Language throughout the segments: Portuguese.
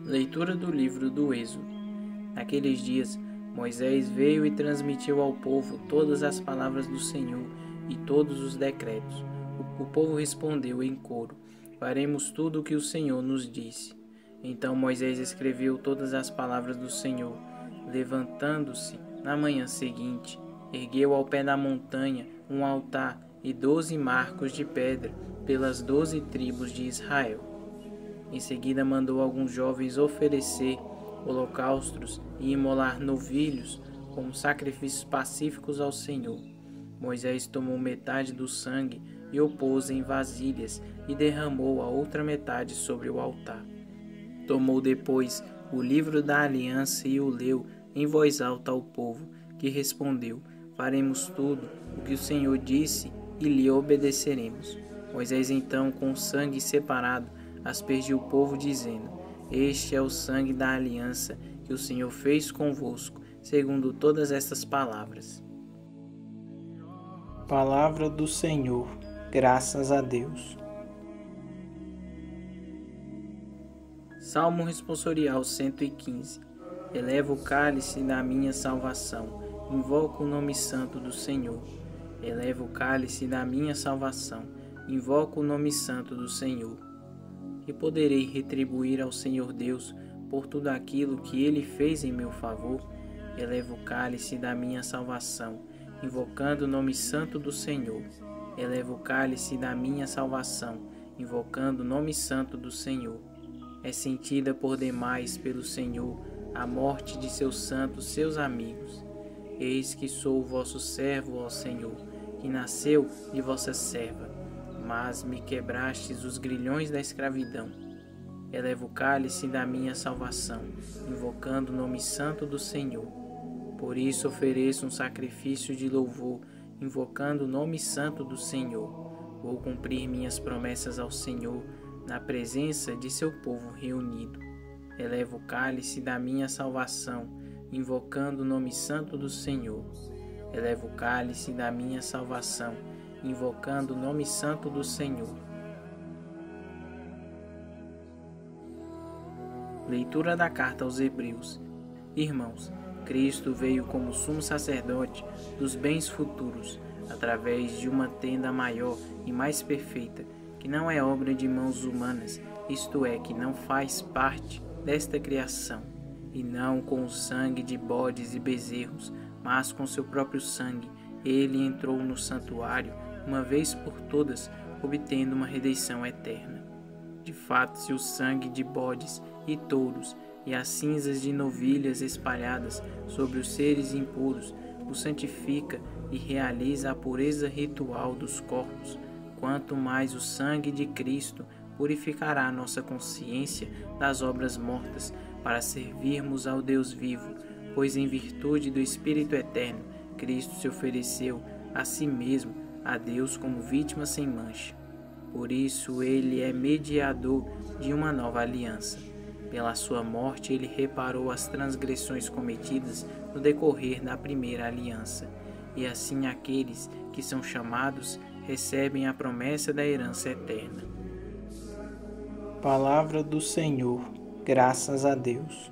Leitura do livro do Êxodo. Naqueles dias, Moisés veio e transmitiu ao povo todas as palavras do Senhor e todos os decretos. O povo respondeu em coro: faremos tudo o que o Senhor nos disse. Então Moisés escreveu todas as palavras do Senhor. Levantando-se na manhã seguinte, ergueu ao pé da montanha um altar e 12 marcos de pedra pelas 12 tribos de Israel. Em seguida mandou alguns jovens oferecer holocaustos e imolar novilhos como sacrifícios pacíficos ao Senhor. Moisés tomou metade do sangue e o pôs em vasilhas e derramou a outra metade sobre o altar. Tomou depois o livro da aliança e o leu em voz alta ao povo, que respondeu: faremos tudo o que o Senhor disse e lhe obedeceremos. Moisés então, com o sangue separado, aspergiu o povo, dizendo: este é o sangue da aliança que o Senhor fez convosco, segundo todas estas palavras. Palavra do Senhor. Graças a Deus. Salmo responsorial 115. Elevo o cálice da minha salvação, invoco o nome santo do Senhor. Elevo o cálice da minha salvação, invoco o nome santo do Senhor. E poderei retribuir ao Senhor Deus por tudo aquilo que Ele fez em meu favor. Elevo o cálice da minha salvação, invocando o nome santo do Senhor. Elevo o cálice da minha salvação, invocando o nome santo do Senhor. É sentida por demais pelo Senhor a morte de seus santos, seus amigos. Eis que sou o vosso servo, ó Senhor, que nasceu de vossa serva. Mas me quebrastes os grilhões da escravidão. Elevo o cálice da minha salvação, invocando o nome santo do Senhor. Por isso ofereço um sacrifício de louvor, invocando o nome santo do Senhor. Vou cumprir minhas promessas ao Senhor, na presença de seu povo reunido. Elevo o cálice da minha salvação, invocando o nome santo do Senhor. Elevo o cálice da minha salvação, invocando o nome santo do Senhor. Leitura da carta aos Hebreus. Irmãos, Cristo veio como sumo sacerdote dos bens futuros, através de uma tenda maior e mais perfeita, que não é obra de mãos humanas, isto é, que não faz parte desta criação, e não com o sangue de bodes e bezerros, mas com seu próprio sangue. Ele entrou no santuário uma vez por todas, obtendo uma redenção eterna. De fato, se o sangue de bodes e touros e as cinzas de novilhas espalhadas sobre os seres impuros o santifica e realiza a pureza ritual dos corpos, quanto mais o sangue de Cristo purificará nossa consciência das obras mortas, para servirmos ao Deus vivo, pois em virtude do Espírito eterno, Cristo se ofereceu a si mesmo a Deus como vítima sem mancha. Por isso ele é mediador de uma nova aliança. Pela sua morte ele reparou as transgressões cometidas no decorrer da primeira aliança, e assim aqueles que são chamados recebem a promessa da herança eterna. Palavra do Senhor. Graças a Deus.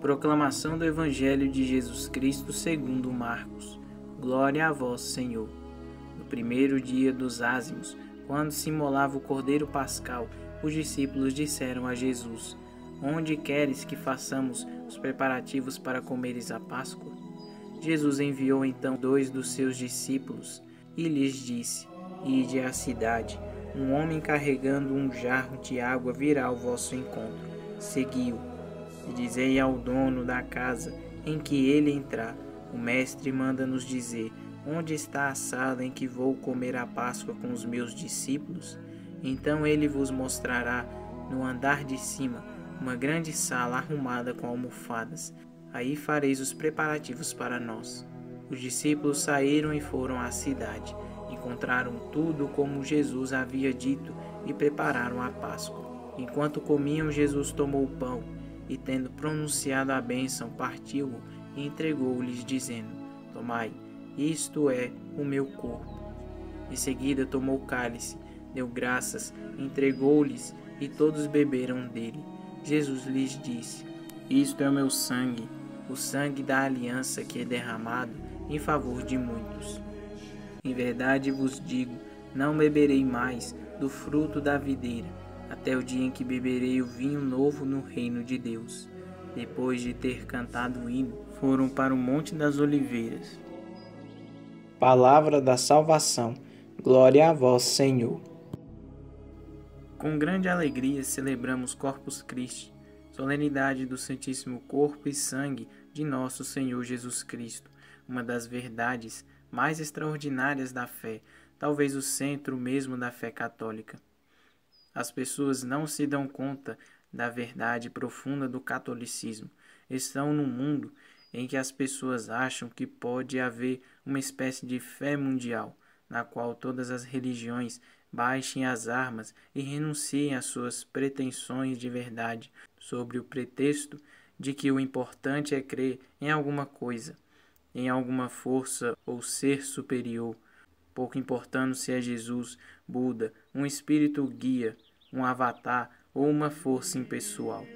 Proclamação do Evangelho de Jesus Cristo segundo Marcos. Glória a vós, Senhor. No primeiro dia dos ázimos, quando se imolava o cordeiro pascal, os discípulos disseram a Jesus: onde queres que façamos os preparativos para comeres a Páscoa? Jesus enviou então 2 dos seus discípulos e lhes disse: ide à cidade, um homem carregando um jarro de água virá ao vosso encontro. Segui-o, e dizei ao dono da casa em que ele entrar: o mestre manda-nos dizer, onde está a sala em que vou comer a Páscoa com os meus discípulos? Então ele vos mostrará no andar de cima uma grande sala arrumada com almofadas. Aí fareis os preparativos para nós. Os discípulos saíram e foram à cidade. Encontraram tudo como Jesus havia dito e prepararam a Páscoa. Enquanto comiam, Jesus tomou o pão e, tendo pronunciado a bênção, partiu-o e entregou-lhes, dizendo: tomai, isto é o meu corpo. Em seguida tomou o cálice, deu graças, entregou-lhes e todos beberam dele. Jesus lhes disse: Isto é o meu sangue, o sangue da aliança que é derramado em favor de muitos. Em verdade vos digo, não beberei mais do fruto da videira, até o dia em que beberei o vinho novo no reino de Deus. Depois de ter cantado o hino, foram para o Monte das Oliveiras. Palavra da salvação. Glória a vós, Senhor. Com grande alegria celebramos Corpus Christi, solenidade do Santíssimo Corpo e Sangue de nosso Senhor Jesus Cristo, uma das verdades mais extraordinárias da fé, talvez o centro mesmo da fé católica. As pessoas não se dão conta da verdade profunda do catolicismo. Estão num mundo em que as pessoas acham que pode haver uma espécie de fé mundial, na qual todas as religiões baixem as armas e renunciem às suas pretensões de verdade, sob o pretexto de que o importante é crer em alguma coisa, em alguma força ou ser superior, pouco importando se é Jesus, Buda, um espírito guia, um avatar ou uma força impessoal.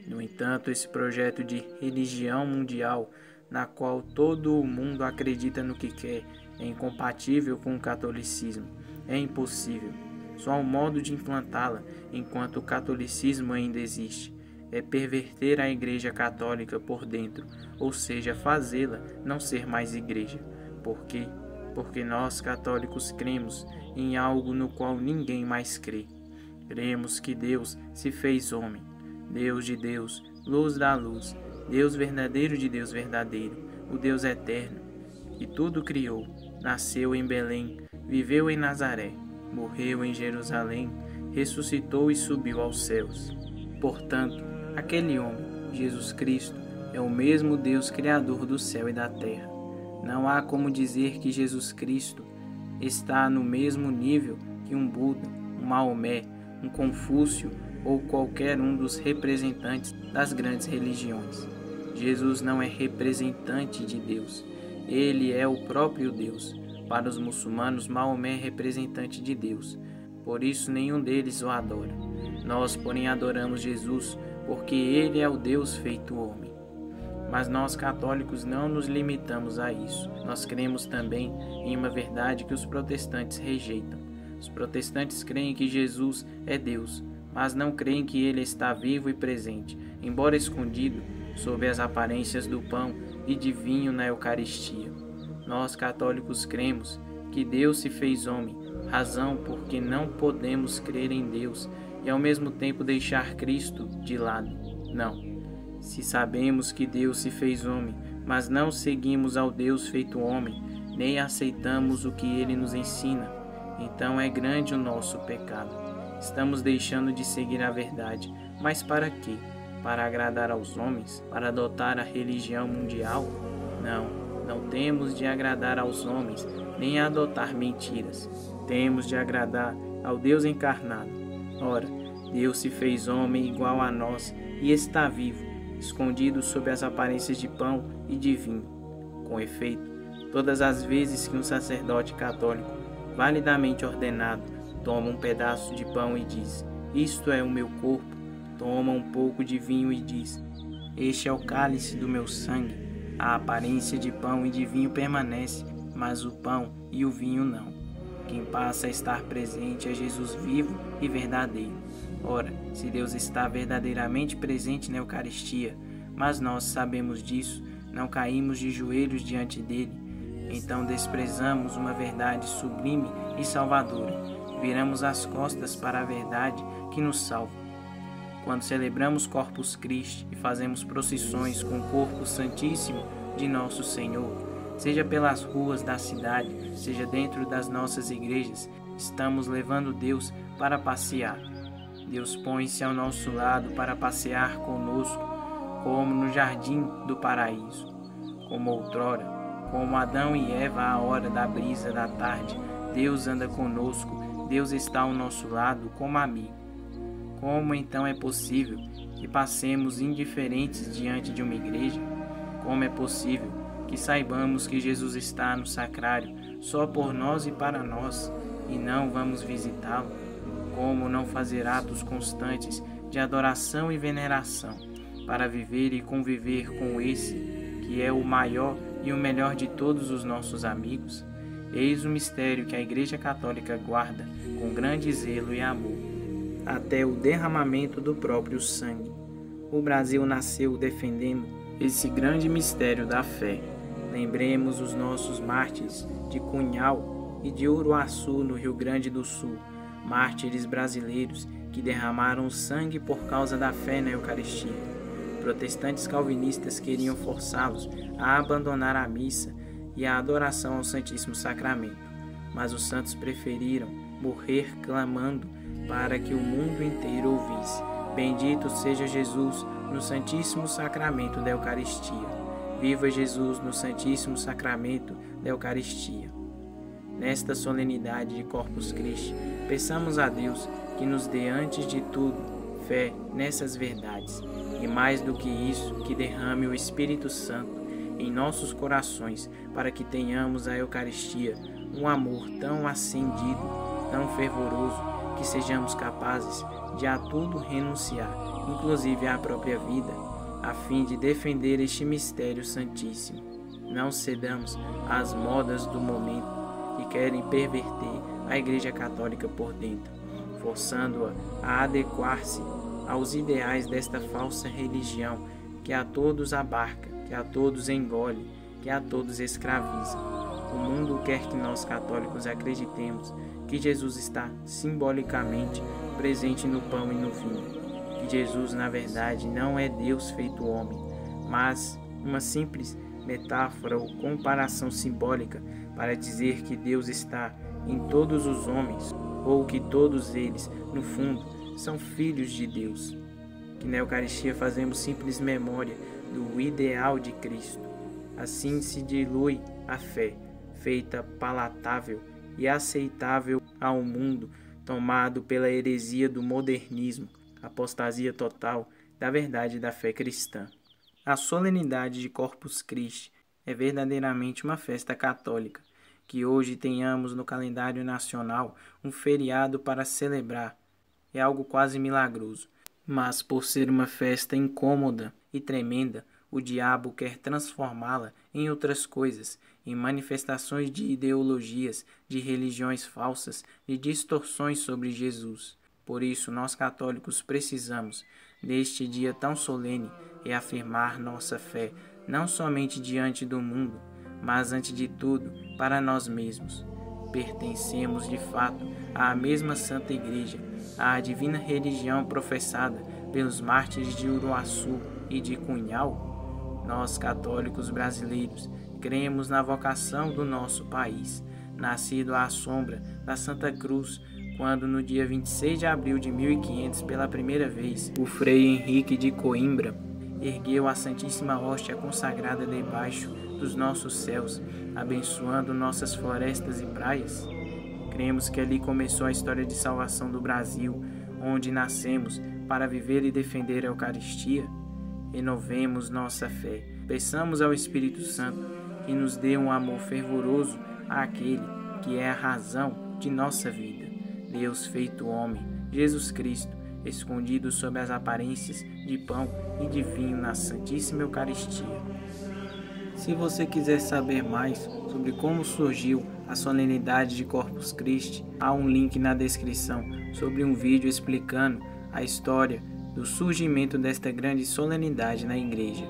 No entanto, esse projeto de religião mundial, na qual todo o mundo acredita no que quer, é incompatível com o catolicismo. É impossível. Só há um modo de implantá-la enquanto o catolicismo ainda existe. É perverter a Igreja Católica por dentro, ou seja, fazê-la não ser mais igreja. Por quê? Porque nós católicos cremos em algo no qual ninguém mais crê. Cremos que Deus se fez homem, Deus de Deus, luz da luz, Deus verdadeiro de Deus verdadeiro, o Deus eterno, que tudo criou, nasceu em Belém, viveu em Nazaré, morreu em Jerusalém, ressuscitou e subiu aos céus. Portanto, aquele homem, Jesus Cristo, é o mesmo Deus criador do céu e da terra. Não há como dizer que Jesus Cristo está no mesmo nível que um Buda, um Maomé, um Confúcio ou qualquer um dos representantes das grandes religiões. Jesus não é representante de Deus, ele é o próprio Deus. Para os muçulmanos, Maomé é representante de Deus, por isso nenhum deles o adora. Nós, porém, adoramos Jesus, porque ele é o Deus feito homem. Mas nós católicos não nos limitamos a isso. Nós cremos também em uma verdade que os protestantes rejeitam. Os protestantes creem que Jesus é Deus, mas não creem que ele está vivo e presente, embora escondido sob as aparências do pão e de vinho na Eucaristia. Nós católicos cremos que Deus se fez homem, razão porque não podemos crer em Deus e ao mesmo tempo deixar Cristo de lado. Não. Se sabemos que Deus se fez homem, mas não seguimos ao Deus feito homem, nem aceitamos o que ele nos ensina, então é grande o nosso pecado. Estamos deixando de seguir a verdade. Mas para quê? Para agradar aos homens? Para adotar a religião mundial? Não temos de agradar aos homens, nem adotar mentiras. Temos de agradar ao Deus encarnado. Ora, Deus se fez homem igual a nós e está vivo, escondido sob as aparências de pão e de vinho. Com efeito, todas as vezes que um sacerdote católico, validamente ordenado, toma um pedaço de pão e diz: Isto é o meu corpo, toma um pouco de vinho e diz: Este é o cálice do meu sangue, a aparência de pão e de vinho permanece, mas o pão e o vinho não. Quem passa a estar presente é Jesus vivo e verdadeiro. Ora, se Deus está verdadeiramente presente na Eucaristia, mas nós sabemos disso, não caímos de joelhos diante dele, então desprezamos uma verdade sublime e salvadora, viramos as costas para a verdade que nos salva. Quando celebramos Corpus Christi e fazemos procissões com o corpo santíssimo de nosso Senhor, seja pelas ruas da cidade, seja dentro das nossas igrejas, estamos levando Deus para passear. Deus põe-se ao nosso lado para passear conosco, como no jardim do paraíso. Como outrora, como Adão e Eva à hora da brisa da tarde, Deus anda conosco, Deus está ao nosso lado como amigo. Como então é possível que passemos indiferentes diante de uma igreja? Como é possível que saibamos que Jesus está no sacrário só por nós e para nós, e não vamos visitá-lo? como não fazer atos constantes de adoração e veneração, para viver e conviver com esse, que é o maior e o melhor de todos os nossos amigos? Eis o mistério que a Igreja Católica guarda com grande zelo e amor, até o derramamento do próprio sangue. O Brasil nasceu defendendo esse grande mistério da fé. Lembremos os nossos mártires de Cunhal e de Uruaçu, no Rio Grande do Sul, mártires brasileiros que derramaram sangue por causa da fé na Eucaristia. Protestantes calvinistas queriam forçá-los a abandonar a missa e a adoração ao Santíssimo Sacramento, mas os santos preferiram morrer clamando para que o mundo inteiro ouvisse: Bendito seja Jesus no Santíssimo Sacramento da Eucaristia. Viva Jesus no Santíssimo Sacramento da Eucaristia. Nesta solenidade de Corpus Christi, peçamos a Deus que nos dê, antes de tudo, fé nessas verdades, e mais do que isso, que derrame o Espírito Santo em nossos corações, para que tenhamos a Eucaristia, um amor tão acendido, tão fervoroso, que sejamos capazes de a tudo renunciar, inclusive à própria vida, a fim de defender este mistério santíssimo. Não cedamos às modas do momento que querem perverter a Igreja Católica por dentro, forçando-a a adequar-se aos ideais desta falsa religião que a todos abarca, que a todos engole, que a todos escraviza. O mundo quer que nós católicos acreditemos que Jesus está simbolicamente presente no pão e no vinho, que Jesus, na verdade, não é Deus feito homem, mas uma simples metáfora ou comparação simbólica para dizer que Deus está em todos os homens, ou que todos eles, no fundo, são filhos de Deus. Que na Eucaristia fazemos simples memória do ideal de Cristo. Assim se dilui a fé, feita palatável e aceitável ao mundo tomado pela heresia do modernismo, apostasia total da verdade da fé cristã. A solenidade de Corpus Christi é verdadeiramente uma festa católica. Que hoje tenhamos no calendário nacional um feriado para celebrar é algo quase milagroso. Mas por ser uma festa incômoda e tremenda, o diabo quer transformá-la em outras coisas, em manifestações de ideologias, de religiões falsas, de distorções sobre Jesus. Por isso, nós católicos precisamos, neste dia tão solene, reafirmar nossa fé, não somente diante do mundo, mas, antes de tudo, para nós mesmos. Pertencemos, de fato, à mesma Santa Igreja, à divina religião professada pelos mártires de Uruaçu e de Cunhal. Nós, católicos brasileiros, cremos na vocação do nosso país, nascido à sombra da Santa Cruz, quando no dia 26 de abril de 1500, pela primeira vez, o Frei Henrique de Coimbra ergueu a Santíssima Hóstia consagrada debaixo dos nossos céus, abençoando nossas florestas e praias. Cremos que ali começou a história de salvação do Brasil, onde nascemos para viver e defender a Eucaristia. Renovemos nossa fé. Peçamos ao Espírito Santo que nos dê um amor fervoroso àquele que é a razão de nossa vida. Deus feito homem, Jesus Cristo, escondido sob as aparências de pão e de vinho na Santíssima Eucaristia. Se você quiser saber mais sobre como surgiu a solenidade de Corpus Christi, há um link na descrição sobre um vídeo explicando a história do surgimento desta grande solenidade na igreja.